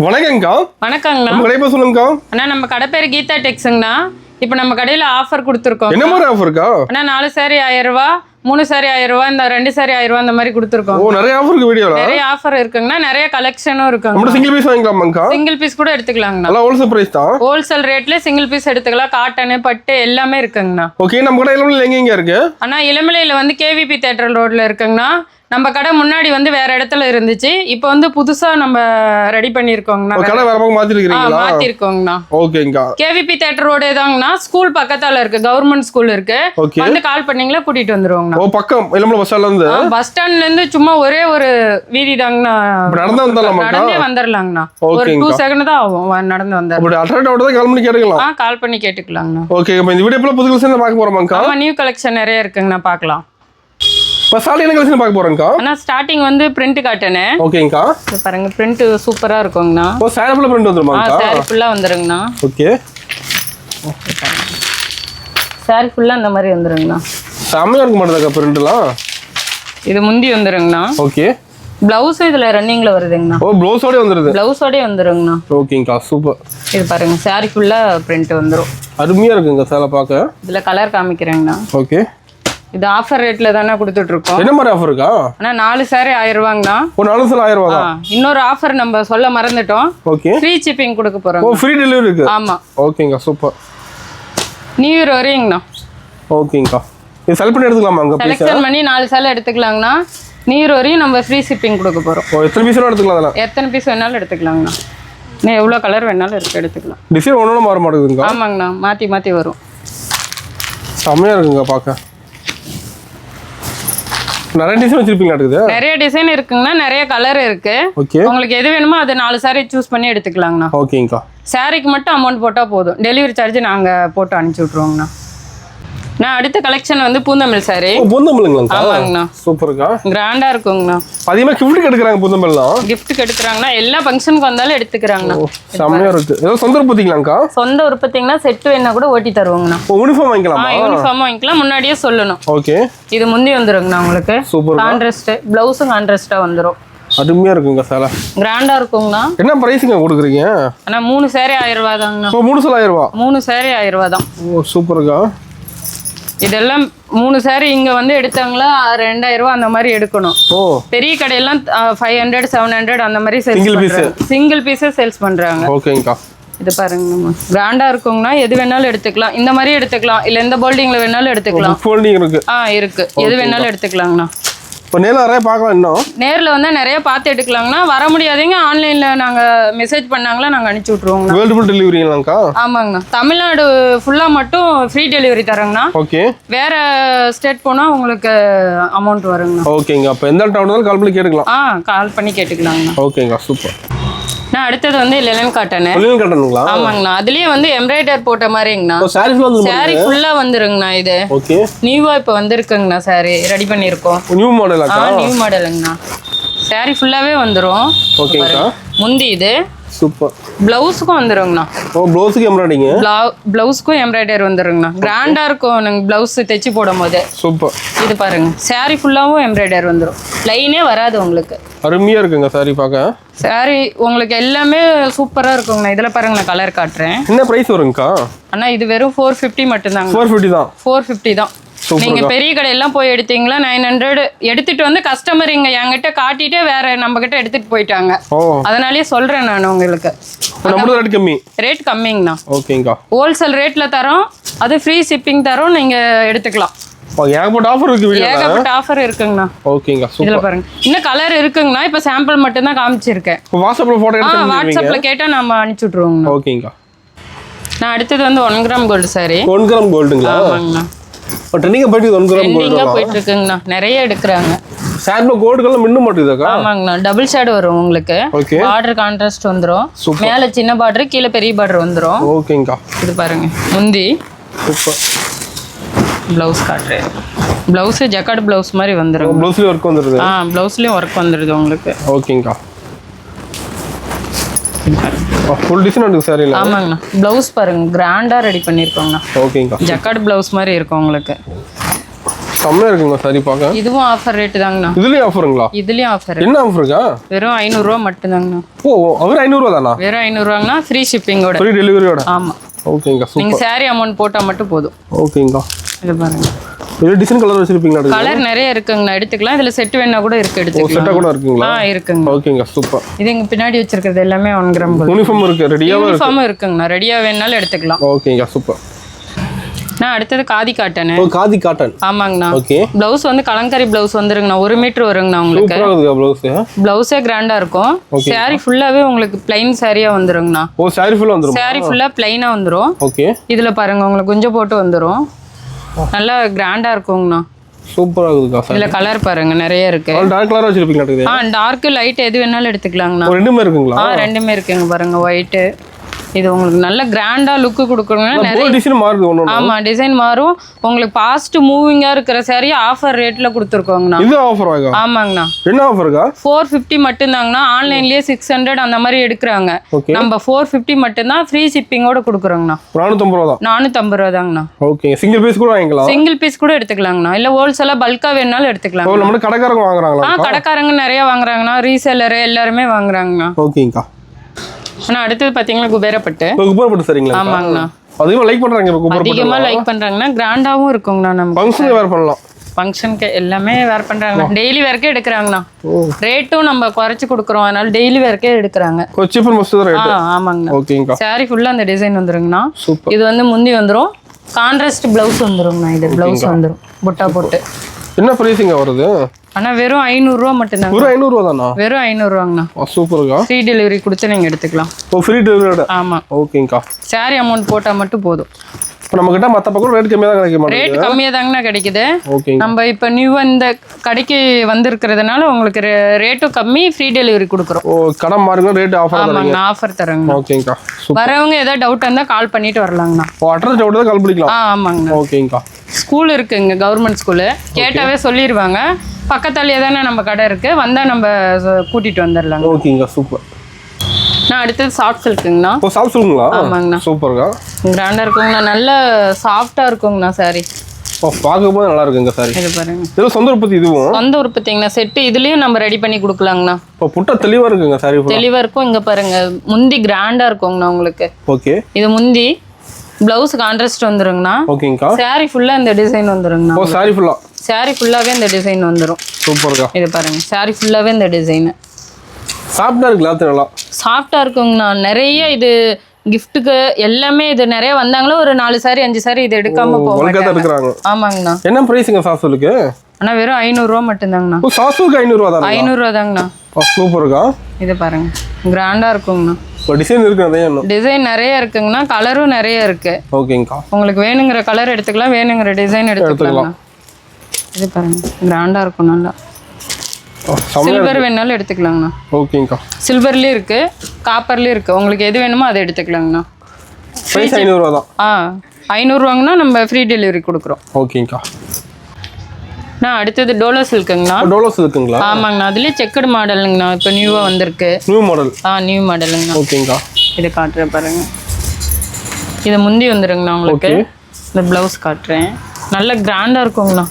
வணக்கங்கக்கா. வணக்கங்கண்ணா. நம்ம கடை பேர் சொல்லுங்கக்கா. அண்ணா நம்ம கடை பேர் கீதா டெக்ஸுங்கண்ணா. இப்போ நம்ம கடையில் ஆஃபர் கொடுத்துருக்கோம். என்ன மாதிரி ஆஃபர்க்கா? அண்ணா 4 சாரி 1000 ரூபா, 3 சாரி 1000 ரூபா, இந்த 2 சாரி 1000 ரூபா அந்த மாதிரி கொடுத்துருக்கோம். ஓ, நிறைய ஆஃபர் இருக்கு வீடியோல. நிறைய ஆஃபர் இருக்குங்கண்ணா, நிறைய கலெக்ஷனும் இருக்குங்க. நம்ம சிங்கிள் பீஸ் வாங்கிக்கலாமாங்கக்கா? சிங்கிள் பீஸ் கூட எடுத்துக்கலாங்கண்ணா. நல்லா ஹோல்சேல் பிரைஸ் தான். ஹோல்சேல் ரேட்ல சிங்கிள் பீஸ் எடுத்துக்கலாம். காட்டன், பட்டு எல்லாமே இருக்குங்கண்ணா. ஓகே, நம்ம கடை எங்க இருக்கு? அண்ணா இளமலையில வந்து கேவிபி தியேட்டர் ரோட்ல இருக்குங்கண்ணா. நம்ம கடை முன்னாடி வந்து வேற இடத்துல இருந்துச்சு, இப்போ வந்து புதுசா நம்ம ரெடி பண்ணிருக்கோங்கண்ணா. கடை வேற பக்கம் மாத்திருக்கீங்களா? மாத்திருக்கோங்கண்ணா. ஓகேங்கக்கா. கேவிபி தியேட்டர் ரோடே தாங்கண்ணா. ஸ்கூல் பக்கத்தால இருக்கு, கவர்மெண்ட் ஸ்கூல் இருக்கு. வந்து கால் பண்ணீங்களா கூட்டிட்டு வந்துருவாங்கண்ணா. ஓ, பக்கம் இளமலை பஸ் ஸ்டாண்ட்ல இருந்து. பஸ் ஸ்டாண்ட்ல இருந்து சும்மா ஒரே ஒரு வீதி தாங்கண்ணா. நடந்து வந்துடலாமா? நடந்தே வந்துடலாங்கண்ணா. ஒரு 2 செகண்ட் தான் ஆகும் நடந்து வந்தா. அப்படி அட்ராக்ட் தான் கால் பண்ணி கேட்டுக்கலாம். கால் பண்ணி கேட்டுக்கலாங்கண்ணா. ஓகே, இப்போ இந்த வீடியோல புது கலெக்ஷன் பார்க்க போறோமாங்கக்கா? ஆமா, நியூ கலெக்ஷன் நிறைய இருக்குங்கண்ணா, பார்க்கலாம். இப்போ சாரி என்ன கலெக்ஷன் பார்க்க போறோம்க்கா? அண்ணா ஸ்டார்டிங் வந்து பிரிண்ட் காட்டனு. ஓகேங்கக்கா. இது பாருங்க, பிரிண்ட் சூப்பரா இருக்குங்கண்ணா. ஓ, சாரி ஃபுல்லா பிரிண்ட் வந்துருமாங்கக்கா? சாரி ஃபுல்லா வந்துருங்கண்ணா. ஓகே. சாரி ஃபுல்லா இந்த மாதிரி வந்துருங்கண்ணா. செம்மையா இருக்க மாட்டேதாக்கா பிரிண்ட்லாம். இது முந்தி வந்துருங்கண்ணா. ஓகே. பிளவுஸ் இதுல ரன்னிங்ல வருதுங்கண்ணா. ஓ, ப்ளவுஸோட வந்துருது. பிளவுஸோட வந்துருங்கண்ணா. ஓகேங்கக்கா, சூப்பர். இது பாருங்க, சாரி ஃபுல்லா பிரிண்ட் வந்துரும். அருமையா இருக்குங்க சேலை பார்க்க. இதுல கலர் காமிக்கிறேங்கண்ணா. ஓகே. இது ஆஃபர் ரேட்ல தானே கொடுத்துட்டு இருக்கோம். என்ன மாதிரி ஆஃபர் இருக்கா? ஆனா 4 சாரி 1000 ரூபாங்கண்ணா. ஓ, 4 சாரி 1000 ரூபாய் தான். இன்னொரு ஆஃபர் நம்ம சொல்ல மறந்துட்டோம். ஓகே. ஃப்ரீ ஷிப்பிங் கொடுக்க போறோம். ஓ, ஃப்ரீ டெலிவரி இருக்கு. ஆமா. ஓகேங்க, சூப்பர். நியூ இயர் வரையுங்கண்ணா. ஓகேங்கக்கா. இது செலக்ட் பண்ணி எடுத்துக்கலாமா? அங்க செலக்ஷன் பண்ணி 4 சாரி எடுத்துக்கலாங்கண்ணா. நியூ இயர் வரையும் நம்ம ஃப்ரீ ஷிப்பிங் கொடுக்க போறோம். ஓ, எத்தனை பீஸ் வேணாலும் எடுத்துக்கலாம் அதெல்லாம்? எத்தனை பீஸ் வேணாலும் எடுத்துக்கலாங்கண்ணா. நீ எவ்வளவு கலர் வேணாலும் எடுத்துக்கலாம். டிசைன் ஒண்ணு மாற மாட்டேங்குதுங்க. ஆமாங்கண்ணா, மாத்தி மாத்தி வரும். செம்மையா இருக்குங்க பார்க்க. நிறைய டிசைன் வச்சிருப்பீங்க இருக்குது. நிறைய டிசைன் இருக்குங்கண்ணா, நிறைய கலர் இருக்கு. ஓகே. உங்களுக்கு எது வேணுமோ அது 4 சாரி சூஸ் பண்ணி எடுத்துக்கலாங்கண்ணா. ஓகேங்கக்கா. சாரிக்கு மட்டும் அமௌண்ட் போட்டா போதும். டெலிவரி சார்ஜ் நாங்க போட்டு அனுப்பிச்சி விட்ருவோங்கண்ணா. நான் அடுத்த கலெக்ஷன் வந்து பூந்தமிழ் சாரி. ஓ, பூந்தமிழ்ங்களா? ஆமாங்கண்ணா. சூப்பர்க்கா. கிராண்டா இருக்குங்கண்ணா. அதிகமா கிஃப்ட் எடுக்கறாங்க பூந்தமிழ்லாம். கிஃப்ட் எடுக்கறாங்கண்ணா, எல்லா ஃபங்க்ஷனுக்கு வந்தாலும் எடுத்துக்கறாங்கண்ணா. செம்மையா இருக்கு. ஏதோ சொந்த உற்பத்திங்களாங்கக்கா? சொந்த உற்பத்திங்கன்னா செட் வேணா கூட ஓட்டி தருவாங்கண்ணா. ஓ, யூனிஃபார்ம் வாங்கிக்கலாமா? யூனிஃபார்ம் வாங்கிக்கலாம், முன்னாடியே சொல்லணும். ஓகே. இது முந்தி வந்துருங்கண்ணா உங்களுக்கு. சூப்பர். கான்ட்ராஸ்ட் பிளவுஸும் கான்ட்ராஸ்டா வந்துரும். அருமையா இருக்குங்க சேலை. கிராண்டா இருக்குங்கண்ணா. என்ன பிரைஸ்ங்க கொடுக்குறீங்க? ஆனா 3 சாரி 1000 ரூபாய் தாங்கண்ணா. ஓ, 3 சாரி 1000 ரூபாய். 3 சாரி 1000 ரூபாய் தான். ஓ, சூப்பர்க்கா. இதெல்லாம் 3 சாரி இங்க வந்து எடுத்தாங்களா 2000 ரூபாய் அந்த மாதிரி எடுக்கணும். ஓ, பெரிய கடையெல்லாம் 500 700 அந்த மாதிரி சிங்கிள் பீஸே சேல்ஸ் பண்றாங்க. ஓகேங்கக்கா. இது பாருங்க, கிராண்டா இருக்குங்கண்ணா. எது வேணாலும் எடுத்துக்கலாம். இந்த மாதிரி எடுத்துக்கலாம், இல்ல எந்த போல்டிங்ல வேணாலும் எடுத்துக்கலாம். ஃபோல்டிங் இருக்கு. இருக்கு. எது வேணாலும் எடுத்துக்கலாங்கண்ணா. இப்போ நேர்ல நிறைய பார்க்கலாம். இன்னும் நேர்ல வந்தா நிறைய பார்த்து எடுக்கலாங்கண்ணா. வர முடியாதீங்க, ஆன்லைன்ல நாங்க மெசேஜ் பண்ணாங்களா நாங்க அனுப்பிச்சு விட்டுருவோங்கண்ணா. World full டெலிவரிங்களாங்கக்கா? ஆமாங்கண்ணா. தமிழ்நாடு ஃபுல்லா மட்டும் ஃப்ரீ டெலிவரி தரேங்கண்ணா. ஓகே. வேற ஸ்டேட் போனா உங்களுக்கு அமௌண்ட் வருங்கண்ணா. ஓகேங்க. அப்போ எந்த டவுன் வந்தாலும் கால் பண்ணி கேட்டுக்கலாம். கால் பண்ணி கேட்டுக்கலாங்கண்ணா. ஓகேங்க, சூப்பர். நான் அடுத்தது வந்து லெனன் காட்டன். லெனன் காட்டனுங்களா? ஆமாங்கண்ணா. அதுலயே வந்து எம்ப்ராய்டர் போட்ட மாதிரிங்கண்ணா. ஓ, சாரி ஃபுல்லா வந்துருங்கண்ணா. இது ஓகே. நியூவா இப்ப வந்திருக்குங்கண்ணா. சாரி ரெடி பண்ணிருக்கோம். நியூ மாடலாக்கா? நியூ மாடலுங்கண்ணா. சாரி ஃபுல்லாவே வந்துரும். ஓகேங்கா. முந்தி இது சூப்பர். பிளவுஸ்க்கும் வந்துருங்கண்ணா. ஓ, பிளவுஸ்க்கு எம்ப்ராய்டிங். பிளவுஸ்க்கும் எம்ப்ராய்டர் வந்துருங்கண்ணா. கிராண்டா இருக்கும் நீங்க பிளவுஸ் தைச்சு போடும் போது. சூப்பர். இது பாருங்க, சாரி ஃபுல்லாவும் எம்ப்ராய்டர் வந்துரும். லைனே வராது உங்களுக்கு. அருமையா இருக்குங்க சாரி பார்க்க. சாரி உங்களுக்கு எல்லாமே சூப்பரா இருக்குங்கண்ணா. இதுல பாருங்க, நான் கலர் காட்டுறேன். என்ன பிரைஸ் வருங்கக்கா? அண்ணா இது வெறும் 450 மட்டும் தாங்க. 450 தான். 450 தான். நீங்க பெரிய கடையெல்லாம் போய் எடுத்தீங்களா 900 எடுத்துட்டு வந்து கஸ்டமர் இங்க என்கிட்ட காட்டிட்டு வேற நம்ம கிட்ட எடுத்துட்டு போயிட்டாங்க. அதனாலயே சொல்றேன் நான் உங்களுக்கு. நம்மளோட ரேட் கம்மி. ரேட் கம்மிங்கண்ணா. ஓகேங்கா. ஹோல்சேல் ரேட்ல தரோம். அது ஃப்ரீ ஷிப்பிங் தரோம். நீங்க எடுத்துக்கலாம். ஏகப்பட்ட ஆஃபர் இருக்கு வீடியோல. ஏகப்பட்ட ஆஃபர் இருக்குங்கண்ணா. ஓகேங்கா, சூப்பர். இதுல பாருங்க, இன்னும் கலர் இருக்குங்கண்ணா. இப்ப சாம்பிள் மட்டும் தான் காமிச்சிருக்கேன். வாட்ஸ்அப்ல போட்டோ எடுத்து வாட்ஸ்அப்ல கேட்டா நம்ம அனுப்பிச்சு விட்டுருவோங்கண்ணா. ஓகேங்கா. நான் அடுத்தது வந்து 1 கிராம் கோல்டு சாரி. 1 கிராம் கோல்டுங்களா? ஆமாங்கண்ணா. ட்ரெண்டிங்கா போயிட்டு 1 கிராம் கோல்டு போயிட்டு இருக்குங்கண்ணா. நிறைய எடுக்கிறாங்க. சாரில கோல்டுலாம் மின்ன மாட்டேங்குதுக்கா? ஆமாங்கண்ணா. டபுள் ஷேட் வரும் உங்களுக்கு. பார்டர் கான்ட்ராஸ்ட் வந்துரும். மேல சின்ன பார்டர், கீழ பெரிய பார்டர் வந்துரும். ஓகேங்கா. இது பாருங்க, முந்தி. சூப்பர். பிளவுஸ் காட்டுறேன். பிளவுஸ் ஜக்கார்ட் பிளவுஸ் மாதிரி வந்துரும். பிளவுஸ்லயும் ஒர்க் வந்துருது. பிளவுஸ்லயும் ஒர்க் வந்துருது உங்களுக்கு. ஓகேங்கா. ஃபுல் டிசைன் இருக்கு சாரில. ஆமாங்கண்ணா. பிளவுஸ் பாருங்க, கிராண்டா ரெடி பண்ணிருக்கோங்கண்ணா. ஓகேங்கா. ஜக்கார்ட் பிளவுஸ் மாதிரி இருக்கும் உங்களுக்கு. செம்மையா இருக்குங்க சாரி பார்க்க. இதுவும் ஆஃபர் ரேட் தாங்கண்ணா. இதுலயும் ஆஃபருங்களா? இதுலயும் ஆஃபர். என்ன ஆஃபர் இருக்கா? வெறும் 500 ரூபா மட்டும் தாங்கண்ணா. ஓ அவர் 500 ரூபா தானா? வெறும் 500 ரூபாங்கண்ணா, ஃப்ரீ ஷிப்பிங்கோட. ஃப்ரீ டெலிவரியோட. ஆமா. ஓகேங்க சூப்பர். நீங்க சாரி அமௌண்ட் போட்டா மட்டும் போதும். ஓகேங்க. இது பாருங்க. இது டிசைன் கலர் வச்சிருப்பீங்களா? கலர் நிறைய இருக்குங்கண்ணா, எடுத்துக்கலாம். இதுல செட் வேணா கூட இருக்கு, ஓ எடுத்துக்கலாம். செட்டா கூட இருக்குங்களா? இருக்குங்க. ஓகேங்க சூப்பர். இது இங்க பின்னாடி வச்சிருக்கிறது எல்லாமே 1 கிராம் கோல்ட். யூனிஃபார்ம் இருக்கு, ரெடியாவே இருக்கு. யூனிஃபார்ம் இருக்குங்கண்ணா, ரெடியா வேணாலும் எடுத்துக்கலாம். ஓகேங்க சூப்பர். நான் அடுத்தது காதி காட்டன். ஓ காதி காட்டன். ஆமாங்கண்ணா. ஓகே. ப்ளவுஸ் வந்து கலங்கரி ப்ளவுஸ் வந்துருங்கண்ணா, 1 மீட்டர் வருங்கண்ணா உங்களுக்கு. சூப்பரா இருக்குங்க ப்ளவுஸ். ப்ளவுஸே கிராண்டா இருக்கும். சாரி ஃபுல்லாவே உங்களுக்கு பிளைன் சாரியா வந்துருங்கண்ணா. ஓ சாரி ஃபுல்லா வந்துரும். சாரி ஃபுல்லா பிளைனா வந்துரும். ஓகே. இதுல பாருங்க உங்களுக்கு குஞ்ச போட்டு வந்துரும். நல்லா கிராண்டா இருக்குங்கண்ணா. சூப்பரா இருக்குங்க சாரி. இதுல கலர் பாருங்க நிறைய இருக்கு. டார்க் கலர் வச்சிருப்பீங்களா? டார்க் லைட் எது வேணாலும் எடுத்துக்கலாங்கண்ணா. ரெண்டுமே இருக்குங்களா? ரெண்டுமே இருக்குங்க பாருங்க. ஒயிட் இது உங்களுக்கு நல்ல கிராண்டா லுக் கொடுக்குறோங்க. நிறைய டிசைன் மாறுது ஒண்ணு. ஆமா டிசைன் மாறும். உங்களுக்கு ஃபாஸ்ட் மூவிங்கா இருக்கிற சாரி ஆஃபர் ரேட்ல கொடுத்துருக்கோங்கண்ணா. இது ஆஃபர் ஆகா? ஆமாங்கண்ணா. என்ன ஆஃபர்க்கா? 450 மட்டும் தாங்கண்ணா. ஆன்லைன்லயே 600 அந்த மாதிரி எடுக்கிறாங்க. நம்ம 450 மட்டும் தான் ஃப்ரீ ஷிப்பிங்கோட கொடுக்குறோங்கண்ணா. 450 ரூபா தான். 450 ரூபா தாங்கண்ணா. ஓகே. சிங்கிள் பீஸ் கூட வாங்கிக்கலாம். சிங்கிள் பீஸ் கூட எடுத்துக்கலாங்கண்ணா. இல்ல ஹோல்சேலா பல்கா வேணாலும் எடுத்துக்கலாம். நம்ம கடைக்காரங்க வாங்குறாங்களா? கடைக்காரங்க நிறைய வாங்குறாங்கண்ணா. ரீசேலர் எல்லாருமே வாங்குறாங்கண்ணா. ஓகேங்கா. ஆனா அடுத்தது பாத்தீங்கன்னா குபேரப்பட்டு. குபேரப்பட்டு சரிங்களா? ஆமாங்கண்ணா. அதிகமா லைக் பண்றாங்க குபேரப்பட்டு. அதிகமா லைக் பண்றாங்கண்ணா. கிராண்டாவும் இருக்குங்கண்ணா. நம்ம ஃபங்க்ஷன் வேர் பண்ணலாம். ஃபங்க்ஷனுக்கு எல்லாமே வேர் பண்றாங்கண்ணா. டெய்லி வேர்க்கே எடுக்கிறாங்கண்ணா. ரேட்டும் நம்ம குறைச்சு கொடுக்குறோம், அதனால டெய்லி வேர்க்கே எடுக்கிறாங்க. Cheap and best rate. ஆமாங்கண்ணா. ஓகேங்கா. சாரி ஃபுல்லா அந்த டிசைன் வந்துருங்கண்ணா. சூப்பர். இது வந்து முந்தி வந்துரும். கான்ட்ராஸ்ட் பிளவுஸ் வந்துருங்கண்ணா. இது பிளவுஸ் வந்துரும் புட்டா போட்டு. என்ன பிரைசிங்க வருது? ஆனா வெறும் 500 ரூபா மட்டும் தான். வெறும் 500 ரூபா தானா? வெறும் 500 ரூபாங்கண்ணா. சூப்பர்க்கா. ஃப்ரீ டெலிவரி கொடுத்து நீங்க எடுத்துக்கலாம். ஓ ஃப்ரீ டெலிவரி. ஆமா. ஓகேங்கா. சாரி அமௌண்ட் போட்டா மட்டும் போதும். நம்ம கிட்ட மத்த பக்கம் ரேட் கம்மியா தான் கிடைக்குமா? ரேட் கம்மியா தாங்கண்ணா கிடைக்குது. ஓகேங்க. நம்ம இப்ப நியூவா இந்த கடைக்கு வந்திருக்கிறதுனால உங்களுக்கு ரேட்டும் கம்மி, ஃப்ரீ டெலிவரி கொடுக்குறோம். ஓ கடை மாறுங்க ரேட் ஆஃபர் தரீங்க. ஆமாங்க ஆஃபர் தரங்க. ஓகேங்கா. வரவங்க ஏதாவது டவுட் இருந்தா கால் பண்ணிட்டு வரலாங்கண்ணா. ஓ அட்ரஸ் டவுட் தான் கால் பண்ணிக்கலாம். ஆமாங்கண்ணா. ஓகேங்கா. ஸ்கூல் இருக்குங்க, கவர்மெண்ட் ஸ்கூலு. கேட்டாவே சொல்லிடுவாங்க. பக்கத்தாலேயே தானே நம்ம கடை இருக்கு, வந்தா நம்ம கூட்டிட்டு வந்துடலாங்க. ஓகேங்க சூப்பர். நான் அடுத்தது சாஃப்ட் சில்க்குங்கண்ணா. ஓ சாஃப்ட் சில்க்குங்களா? ஆமாங்கண்ணா. சூப்பர்க்கா. கிராண்டா இருக்குங்கண்ணா, நல்ல சாஃப்டா இருக்குங்கண்ணா சாரி. ஓ பார்க்கும்போது நல்லா இருக்குங்க சாரி. இது பாருங்க. இது சொந்த உற்பத்தி. இதுவும் சொந்த உற்பத்திங்கண்ணா. செட்டு இதுலயும் நம்ம ரெடி பண்ணி கொடுக்கலாங்கண்ணா. இப்போ புட்டா தெளிவா இருக்குங்க சாரி. தெளிவா இருக்கும். இங்க பாருங்க முந்தி கிராண்டா இருக்குங்கண்ணா உங்களுக்கு. ஓகே. இது முந்தி. பிளவுஸ் கான்ட்ராஸ்ட் வந்துருங்கண்ணா. ஓகேங்கா. சாரி ஃபுல்லா இந்த டிசைன் வந்துருங்கண்ணா. ஓ சாரி ஃபுல்லா. சாரி ஃபுல்லாவே இந்த டிசைன் வந்துரும். சூப்பர்க்கா. இது பாருங்க. சாரி ஃபுல்லாவே இந்த டிசைன். சாஃப்டா இருக்கு கிளாத் நல்லா. சாஃப்டா இருக்குங்கண்ணா. நிறைய இது கிஃப்ட்டுக்கு எல்லாமே இது நிறைய வந்தாங்களோ ஒரு 4 சாரி 5 சாரி இது எடுக்காம போவாங்க. ஆமாங்கண்ணா. என்ன பிரைஸ்ங்க சாஃப்ட்லுக்கு? ஆனா வெறும் 500 ரூபா மட்டும் தாங்கண்ணா. ஓ சாஃப்ட்லுக்கு 500 ரூபா தானா? 500 ரூபா தாங்கண்ணா. சூப்பர்க்கா. இது பாருங்க. கிராண்டா இருக்குங்கண்ணா. டிசைன் இருக்கு அதே என்ன? டிசைன் நிறைய இருக்குங்கண்ணா. கலரும் நிறைய இருக்கு. ஓகேங்கா. உங்களுக்கு வேணுங்கிற கலர் எடுத்துக்கலாம், வேணுங்கிற டிசைன் எடுத்துக்கலாம். இது பாருங்க. கிராண்டா இருக்கும் நல்லா. சில்வர் வேணாலும் எடுத்துக்கலாங்கண்ணா. ஓகேங்கா. சில்வர்லயும் இருக்கு, காப்பர்லயும் இருக்கு. உங்களுக்கு எது வேணுமோ அதை எடுத்துக்கலாங்கண்ணா. பிரைஸ் 500 ரூபா தான். 500 ரூபாங்கன்னா நம்ம ஃப்ரீ டெலிவரி கொடுக்குறோம். ஓகேங்கா. நான் அடுத்தது டோலோ சில்க்குங்கண்ணா. டோலோ சில்க்குங்களா? ஆமாங்கண்ணா. அதுலயே செக்குடு மாடலுங்கண்ணா. இப்போ நியூவா வந்திருக்கு. New model. நியூ மாடலுங்கண்ணா. ஓகேங்கா. இது காட்டுறேன் பாருங்க. இது முந்தி வந்துருங்கண்ணா உங்களுக்கு. இந்த பிளவுஸ் காட்டுறேன். நல்ல கிராண்டா இருக்குங்கண்ணா.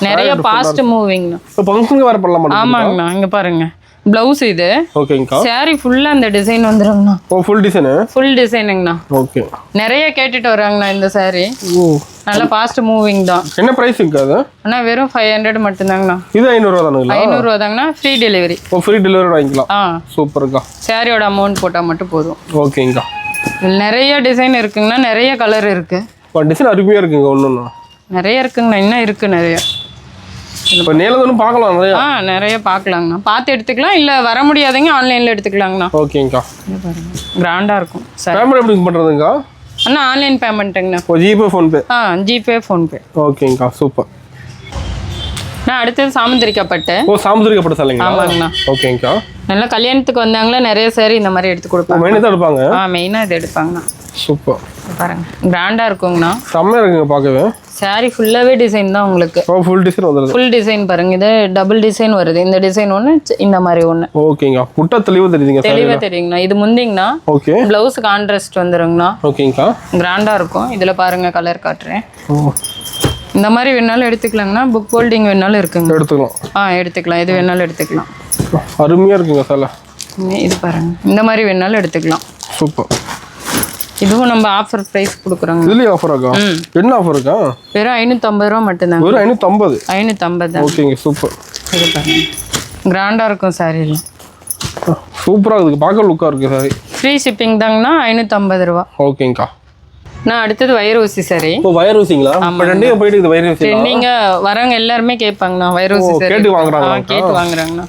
நிறைய ஃபாஸ்ட் மூவிங்ண்ணா. ஃபங்க்ஷனுக்கு வேற பண்ணலாம். ஆமாங்கண்ணா. இங்க பாருங்க. பிளவுஸ் இது. ஓகேங்கா. சாரி ஃபுல்லா இந்த டிசைன் வந்துருங்கண்ணா. ஓ ஃபுல் டிசைன். ஃபுல் டிசைனுங்கண்ணா. ஓகே. நிறைய கேட்டுட்டு வராங்கண்ணா இந்த சாரி. ஓ நல்ல ஃபாஸ்ட் மூவிங் தான். என்ன பிரைஸ்ங்க அது? அண்ணா வெறும் 500 மட்டும் தாங்கண்ணா. இது 500 ரூபா தானுங்களா? 500 ரூபா தாங்கண்ணா. Free delivery. ஓ ஃப்ரீ டெலிவரி வாங்கிக்கலாம். சூப்பர்க்கா. சாரியோட அமௌண்ட் போட்டா மட்டும் போதும். ஓகேங்கா. நிறைய டிசைன் இருக்குங்கண்ணா. நிறைய கலர் இருக்கு. டிசைன் அருமையா இருக்குங்க. ஒண்ணுன்னா நிறைய இருக்குங்கண்ணா. இன்னும் இருக்கு நிறைய. இப்போ நேர்ல பார்க்கலாம் நிறைய. நிறைய பார்க்கலாங்கண்ணா. பார்த்து எடுத்துக்கலாம். இல்ல வர முடியாதவங்க ஆன்லைன்ல எடுத்துக்கலாங்கண்ணா. ஓகேங்கா. கிராண்டா இருக்கும். பேமெண்ட் எப்படி பண்றதுங்க? அண்ணா ஆன்லைன் பேமெண்ட்டுங்கண்ணா. ஓ ஜிபே ஃபோன்பே. GPay PhonePe. ஓகேங்கா சூப்பர். நான் அடுத்தது சாமுந்திரிக்கப்பட்டு. ஓ சாமுந்திரிக்கப்பட்டு சாலைங்களா? ஆமாங்கண்ணா. ஓகேங்கா. நல்லா கல்யாணத்துக்கு வந்தாங்களா நிறைய சாரி இந்த மாதிரி எடுத்து கொடுப்பாங்க. மெயினா தான் எடுப்பாங்க. மெயினா இது எடுப்பாங்கண்ணா. சூப்பர். பாருங்க. கிராண்டா இருக்குங்கண்ணா. செம்மையா இருக்குங்க பார்க்கவே. சாரி ஃபுல்லாவே டிசைன் தான் உங்களுக்கு. ஓ ஃபுல் டிசைன் வந்துருது. ஃபுல் டிசைன் பாருங்க. இது டபுள் டிசைன் வருது. இந்த டிசைன் ஒன்று, இந்த மாதிரி ஒன்று. ஓகேங்க. புட்டா தெளிவா தெரியுதுங்க. தெளிவா தெரியுங்கண்ணா. இது முந்திங்கண்ணா. ஓகே. பிளவுஸ் கான்ட்ராஸ்ட் வந்துருங்கண்ணா. ஓகேங்கா. கிராண்டா இருக்கும். இதுல பாருங்க கலர் காட்டுறேன். இந்த மாதிரி வேணாலும் எடுத்துக்கலாங்கண்ணா. புக் ஹோல்டிங் வேணாலும் இருக்குங்க. எடுத்துக்கலாம். எடுத்துக்கலாம். எது வேணாலும் எடுத்துக்கலாம். அருமையாக இருக்குங்க சேலை. இது பாருங்க, இந்த மாதிரி வேணாலும் எடுத்துக்கலாம். சூப்பர். இதுவும் நம்ம ஆஃபர் ப்ரைஸ் கொடுக்குறோங்க. இதுலேயும் ஆஃபர் இருக்கா? என்ன ஆஃபர் இருக்கா? வெறும் 550 ரூபா மட்டும்தாங்க. வெறும் 550? 550. ஓகேங்க, சூப்பர். இது பாருங்க, கிராண்டாக இருக்கும் சாரீல. சூப்பராக இருக்குது, பார்க்க லுக்காக இருக்குது சாரி. ஃப்ரீ ஷிப்பிங் தாங்கண்ணா, 550 ரூபா. ஓகேங்கக்கா. நான் அடுத்தது வயர் ஊசி சாரி. இப்போ வயர் ஊசிங்களா? ரெண்டையும் போயிட்டு இது வயர் ஊசி. நீங்க வரவங்க எல்லாருமே கேட்பாங்கண்ணா வயர் ஊசி சாரி. கேட்டு வாங்குறாங்க. கேட்டு வாங்குறாங்கண்ணா.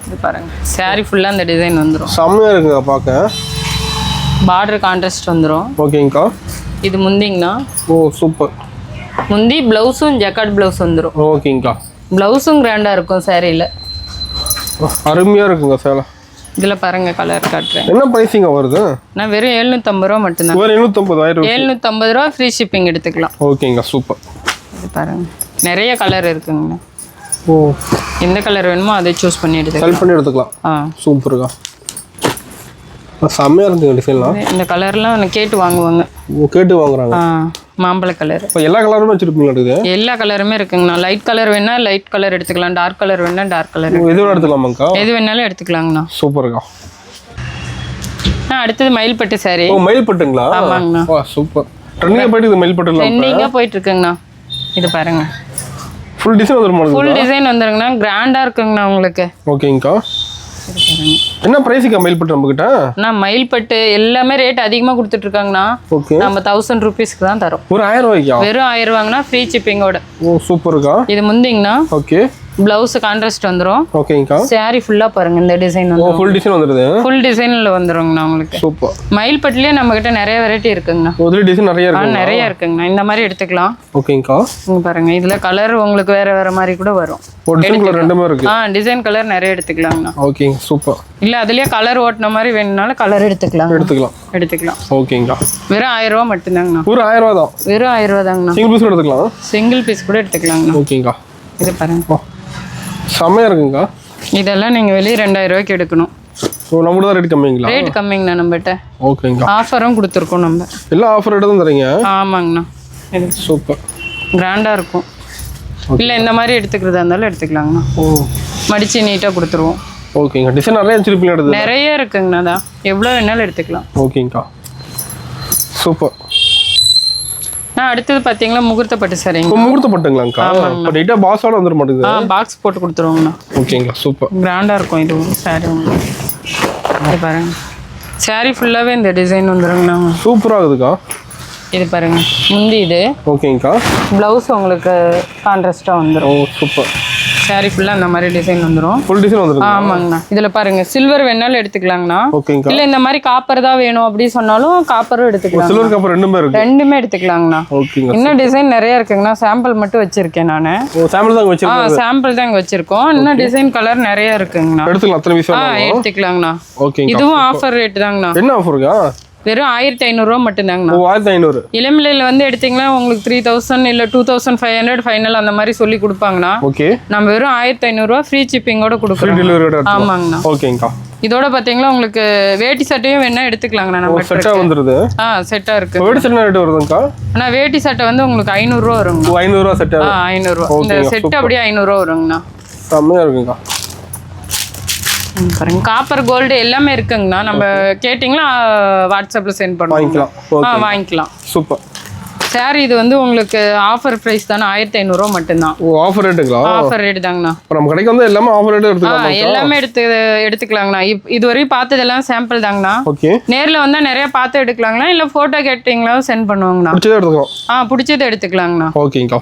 இது பாருங்க, சாரி ஃபுல்லாக அந்த டிசைன் வந்துடும். செம்மையாக இருக்குங்க பார்க்க. பார்டர் கான்ட்ராஸ்ட் வந்துடும். ஓகேங்கக்கா. இது முந்திங்கண்ணா. சூப்பர். முந்தி ப்ளவுஸும் ஜக்கார்ட் ப்ளவுஸ் வந்துடும். ஓகேங்கக்கா. ப்ளவுஸும் கிராண்டாக இருக்கும் சாரியில். அருமையாக இருக்குங்க சேலை. இதில் பாருங்க, கலர் காட்டுறேன். என்ன ப்ரைஸிங்க வருது? நான் வெறும் 750 ரூபா மட்டும்தான். ஒரு 750 ரூபா ஃப்ரீ ஷிப்பிங் எடுத்துக்கலாம். ஓகேங்க, சூப்பர். இது பாருங்க, நிறைய கலர் இருக்குங்க. ஓ, எந்த கலர் வேணுமோ அதை சூஸ் பண்ணி செலக்ட் பண்ணி எடுத்துக்கலாம். சூப்பருக்கா. செம்மையாக இருக்குங்க டிசைன்லாம். இந்த கலர்லாம் கேட்டு வாங்குவாங்க. கேட்டு வாங்குறாங்க. மாம்பழ கலர். இப்போ எல்லா கலருமே வச்சுருப்பீங்களா? எல்லா கலருமே இருக்குங்கண்ணா. லைட் கலர் வேணா லைட் கலர் எடுத்துக்கலாம், டார்க் கலர் வேணா டார்க் கலர். எது வேணா எடுத்துக்கலாமாக்கா? எது வேணாலும் எடுத்துக்கலாங்கண்ணா. சூப்பருக்கா. அடுத்தது மயில்பட்டு சாரி. மயில்பட்டுங்களா? ஆமாங்கண்ணா. சூப்பர். ட்ரெண்டிங்காக போயிட்டு இது மயில்பட்டு ட்ரெண்டிங்காக போயிட்டு இருக்குங்கண்ணா. இது பாருங்க, ஃபுல் டிசைன் வந்துருமா? ஃபுல் டிசைன் வந்துருங்கண்ணா. கிராண்டாக இருக்குங்கண்ணா உங்களுக்கு. ஓகேங்கக்கா. என்ன பிரைஸுக்கா மயில்பட்டு நம்மகிட்ட? நான் மயில்பட்டு எல்லாமே ரேட் அதிகமாக கொடுத்துட்டு இருக்காங்கண்ணா. ஓகே. நம்ம 1000 ரூபீஸ்க்கு தான் தரோம். ஒரு 1000 ரூபாய்க்கா? வெறும் 1000 ரூபாங்கண்ணா, ஃப்ரீ ஷிப்பிங்கோட. சூப்பருக்கா. இது முந்திங்கண்ணா. ஓகே. பிளவுஸ் கான்ட்ராஸ்ட் வந்துரும். ஓகேங்கக்கா. சாரி ஃபுல்லா பாருங்க, இந்த டிசைன் வந்து ஃபுல் டிசைன் வந்துருது. ஃபுல் டிசைன்ல வந்துருங்கண்ணா உங்களுக்கு. சூப்பர். மயில்பட்டுலயே நம்ம கிட்ட நிறைய வெரைட்டி இருக்குங்கண்ணா. ஒரு டிசைன் நிறைய இருக்கு. நிறைய இருக்குங்கண்ணா. இந்த மாதிரி எடுத்துக்கலாம். ஓகேங்கக்கா. இங்க பாருங்க, இதுல கலர் உங்களுக்கு வேற வேற மாதிரி கூட வரும். டிசைன் கலர் ரெண்டுமே இருக்கு. டிசைன் கலர் நிறைய எடுத்துக்கலாங்கண்ணா. ஓகேங்க, சூப்பர். இல்ல அதுலயே கலர் ஓட்டுன மாதிரி வேணும்னாலும் கலர் எடுத்துக்கலாம். ஓகேங்கக்கா. வெறும் 1000 ரூபாய் மட்டும்தாங்கண்ணா. ஒரு 1000 ரூபாய் தான். வெறும் 1000 ரூபாய் தாங்கண்ணா. சிங்கிள் பீஸ் எடுத்துக்கலாம். சிங்கிள் பீஸ் கூட எடுத்துக்கலாங்கண்ணா. ஓகேங்கக்கா. இது பாருங்க, செம்மையா இருக்குங்க. இதெல்லாம் நீங்க வெளியே 2000 ரூபாய்க்கு எடுக்கணும். நம்ம தான் ரேட் கம்மிங்களா? ரேட் கம்மிங்கண்ணா நம்மகிட்ட. ஓகேங்க. ஆஃபரும் கொடுத்துருக்கோம் நம்ம. எல்லா ஆஃபர் ரேட் தான் தரீங்க? ஆமாங்கண்ணா. இது சூப்பர். கிராண்டா இருக்கும். இல்லை இந்த மாதிரி எடுத்துக்கிறதா இருந்தாலும் எடுத்துக்கலாங்கண்ணா. மடிச்சு நீட்டாக கொடுத்துருவோம். ஓகேங்க. டிசைன் நிறைய வச்சிருப்பீங்க? நிறைய இருக்குங்கண்ணா. தான் எவ்வளோ வேணாலும் எடுத்துக்கலாம். ஓகேங்கக்கா, சூப்பர். அடுத்தது பார்த்தீங்களா முகூர்த்த பட்டு சரிங்க. முகூர்த்த பட்டுங்களாங்கக்கா? இப்போ நீட்டாக பாக்ஸோட வந்துட மாட்டேங்குது. பாக்ஸ் போட்டு கொடுத்துருவோங்கண்ணா. ஓகேங்க, சூப்பர். கிராண்டாக இருக்கும் இது சாரி உங்களுக்கு. இது பாருங்க, சாரி ஃபுல்லாகவே இந்த டிசைன் வந்துருங்கண்ணா. சூப்பராக இருக்குதுக்கா. இது பாருங்க, முந்தி இது. ஓகேங்கக்கா. ப்ளவுஸ் உங்களுக்கு கான்ட்ராஸ்டாக வந்துடும். சூப்பர். சாரி ஃபுல்லாக அந்த மாதிரி டிசைன் வந்துடும். ஃபுல் டிசைன் வந்துடும். ஆமாங்கண்ணா. இதில் பாருங்க, சில்வர் வேணாலும் எடுத்துக்கலாங்கண்ணா. ஓகேங்கக்கா. இல்லை இந்த மாதிரி காப்பர் தான் வேணும் அப்படி சொன்னாலும் காப்பரும் எடுத்துக்கலாம். சில்வர் காப்பர் ரெண்டுமே இருக்கு. ரெண்டுமே எடுத்துக்கலாங்கண்ணா. ஓகேங்க. இன்னும் டிசைன் நிறைய இருக்குங்கண்ணா. சாம்பிள் மட்டும் வச்சிருக்கேன் நான். சாம்பிள் தான் வச்சிருக்கேன். சாம்பிள் தான் இங்கே வச்சிருக்கோம். இன்னும் டிசைன் கலர் நிறைய இருக்குங்கண்ணா. எடுத்துக்கலாம். அத்தனை பீஸ் எடுத்துக்கலாங்கண்ணா. ஓகேங்க. இதுவும் ஆஃபர் ரேட் தாங்கண்ணா. என்ன ஆஃபருக்கா? வெறும் 1500 ரூபா மட்டும்தாங்கண்ணா. 1500. இளம்பிள்ளையில வந்து எடுத்தீங்கன்னா உங்களுக்கு 3000 இல்லை 2500 ஃபைனல் அந்த மாதிரி சொல்லி கொடுப்பாங்கண்ணா. ஓகே. நம்ம வெறும் 1500 ரூபா ஃப்ரீ ஷிப்பிங்கோட கொடுக்குறோம். ஆமாங்கண்ணா. ஓகேங்கக்கா. இதோட பாத்தீங்களா உங்களுக்கு வேட்டி சட்டையும் வேணா எடுத்துக்கலாங்கண்ணா. நம்ம செட்டா வந்துருது. செட்டா இருக்கு. வேட்டி சட்டை ரேட் வருதுங்கக்கா? ஆனா வேட்டி சட்டை வந்து உங்களுக்கு 500 ரூபா வருங்க. 500 ரூபா செட். 500 ரூபா. இந்த செட் அப்படியே 500 ரூபா வருங்கண்ணா. செம்மையா இருக்குங்கக்கா. பாருங்க, காப்பர் கோல்டு எல்லாமே இருக்குங்கண்ணா. நம்ம கேட்டிங்களா வாட்ஸ்அப்ல சென்ட் பண்ணுவோம். வாங்கிக்கலாம். சூப்பர். சாரி இது வந்து உங்களுக்கு ஆஃபர் பிரைஸ் தானே, 1500 ரூபா மட்டும்தான். ஆஃபர் ரேட்டுங்களா? ஆஃபர் ரேட் தாங்கண்ணா. நம்ம கடைக்கு வந்து எல்லாமே ஆஃபர் ரேட் எடுத்துக்கலாம். எல்லாமே எடுத்துக்கலாங்கண்ணா. இதுவரையும் பார்த்ததெல்லாம் சாம்பிள் தாங்கண்ணா. ஓகே. நேர்ல வந்தா நிறைய பார்த்து எடுக்கலாங்களா, இல்ல போட்டோ கேட்டிங்களா சென்ட் பண்ணுவாங்கண்ணா. பிடிச்சதை எடுத்துக்கலாம். பிடிச்சதை எடுத்துக்கலாங்கண்ணா. ஓகேங்கக்கா.